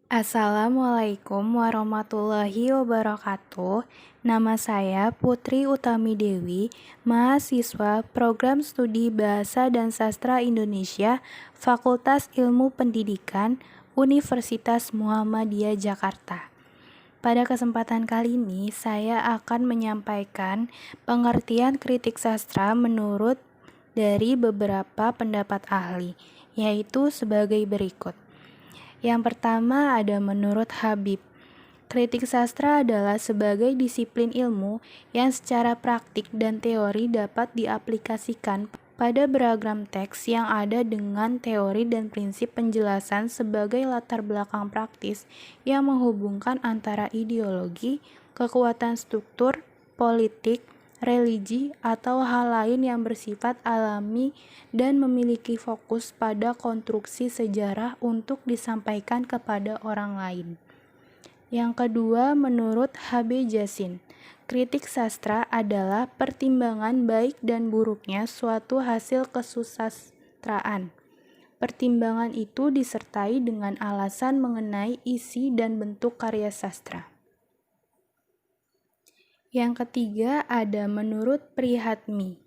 Assalamualaikum warahmatullahi wabarakatuh. Nama saya Putri Utami Dewi, mahasiswa Program Studi Bahasa dan Sastra Indonesia, Fakultas Ilmu Pendidikan, Universitas Muhammadiyah Jakarta. Pada kesempatan kali ini, saya akan menyampaikan pengertian kritik sastra menurut dari beberapa pendapat ahli, yaitu sebagai berikut. Yang pertama ada menurut Habib. Kritik sastra adalah sebagai disiplin ilmu yang secara praktik dan teori dapat diaplikasikan pada beragam teks yang ada dengan teori dan prinsip penjelasan sebagai latar belakang praktis yang menghubungkan antara ideologi, kekuatan struktur, politik, religi, atau hal lain yang bersifat alami dan memiliki fokus pada konstruksi sejarah untuk disampaikan kepada orang lain. Yang kedua, menurut H.B. Jasin, kritik sastra adalah pertimbangan baik dan buruknya suatu hasil kesusastraan. Pertimbangan itu disertai dengan alasan mengenai isi dan bentuk karya sastra. Yang ketiga ada menurut Prihatmi.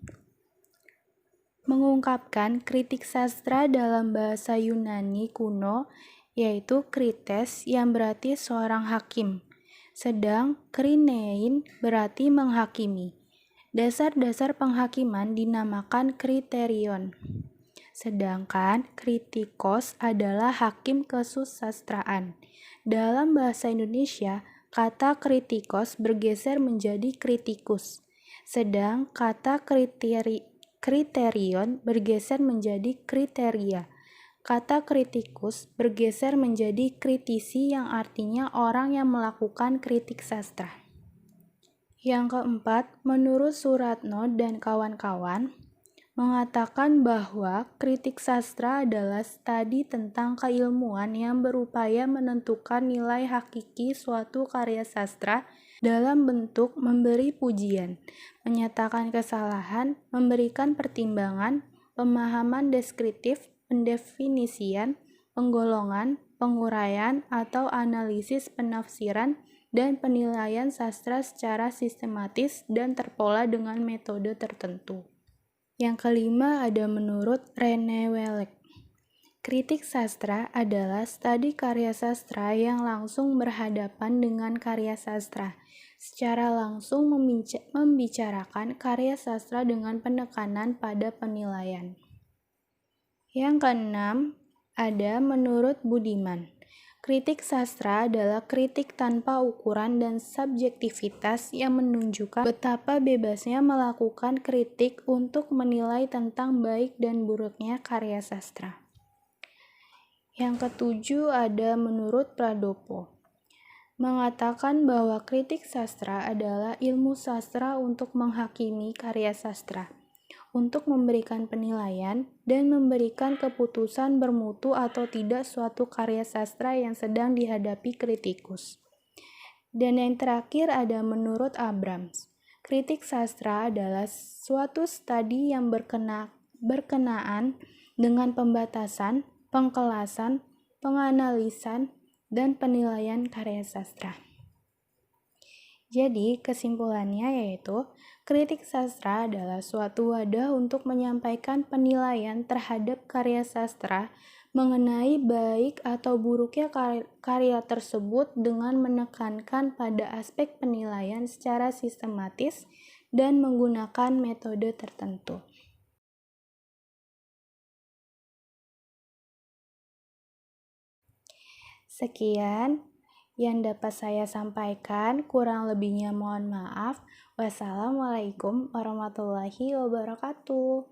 Mengungkapkan kritik sastra dalam bahasa Yunani kuno yaitu krites yang berarti seorang hakim, sedang krinein berarti menghakimi. Dasar-dasar penghakiman dinamakan kriterion. Sedangkan kritikos adalah hakim kesusastraan. Dalam bahasa Indonesia, kata kritikos bergeser menjadi kritikus, sedang kata kriterion bergeser menjadi kriteria. Kata kritikus bergeser menjadi kritisi yang artinya orang yang melakukan kritik sastra. Yang keempat, menurut Suratno dan kawan-kawan, mengatakan bahwa kritik sastra adalah studi tentang keilmuan yang berupaya menentukan nilai hakiki suatu karya sastra dalam bentuk memberi pujian, menyatakan kesalahan, memberikan pertimbangan, pemahaman deskriptif, pendefinisian, penggolongan, penguraian, atau analisis penafsiran, dan penilaian sastra secara sistematis dan terpola dengan metode tertentu. Yang kelima ada menurut Rene Welek. Kritik sastra adalah studi karya sastra yang langsung berhadapan dengan karya sastra, secara langsung membicarakan karya sastra dengan penekanan pada penilaian. Yang keenam ada menurut Budiman. Kritik sastra adalah kritik tanpa ukuran dan subjektivitas yang menunjukkan betapa bebasnya melakukan kritik untuk menilai tentang baik dan buruknya karya sastra. Yang ketujuh ada menurut Pradopo. Mengatakan bahwa kritik sastra adalah ilmu sastra untuk menghakimi karya sastra, untuk memberikan penilaian dan memberikan keputusan bermutu atau tidak suatu karya sastra yang sedang dihadapi kritikus. Dan yang terakhir ada menurut Abrams. Kritik sastra adalah suatu studi yang berkenaan dengan pembatasan, pengkelasan, penganalisan, dan penilaian karya sastra. Jadi, kesimpulannya yaitu, kritik sastra adalah suatu wadah untuk menyampaikan penilaian terhadap karya sastra mengenai baik atau buruknya karya tersebut dengan menekankan pada aspek penilaian secara sistematis dan menggunakan metode tertentu. Sekian yang dapat saya sampaikan, kurang lebihnya mohon maaf. Wassalamualaikum warahmatullahi wabarakatuh.